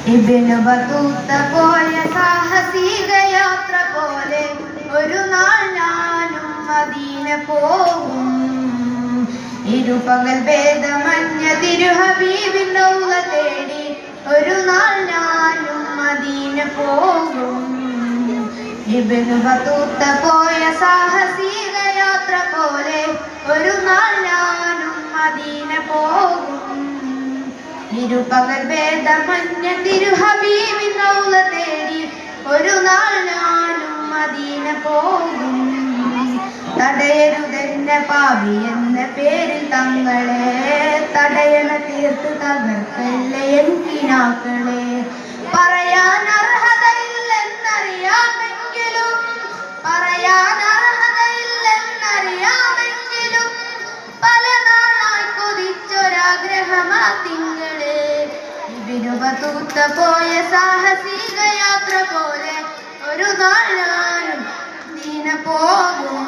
Ibnu Battuta പോയ സാഹസിക യാത്ര പോലെ ഒരു നാൾ ഞാനും മദീന പോകും. ഇരുപകൽ ഭേദമഞ്ഞ തിരുഹബീബിൻ റൗള തേടി ഒരു നാൾ ഞാനും മദീന പോകും. ഇബ്നു ബത്തൂത്ത പോയ സാഹസിക യാത്ര പോലെ ഒരു നാൾ ഞാനും മദീന പോകും. ഇരുപകൽ ഭേദമഞ്ഞ തിരുഹബീബിൻ റൗള തേടി ഒരു നാൾ ഞാനും മദീന പോകും. തടയരുതെന്നെ പാപി എന്ന പേരിൽ തങ്ങളെ, തടയണ തീർത്ത് തകർക്കല്ലേ എന്തിനാക്കളെ. പറയാൻ അർഹതയില്ലെന്നറിയാമെങ്കിലും, പറയാൻ അർഹതയില്ലെന്നറിയാമെങ്കിലും പല നാളായി കൊതിച്ചൊരാഗ്രഹമാ തിങ്കള്. ഇബ്നു ബത്തൂത്ത പോയ സാഹസിക യാത്ര പോലെ ഒരു നാൾ ഞാനും മദീന പോകും.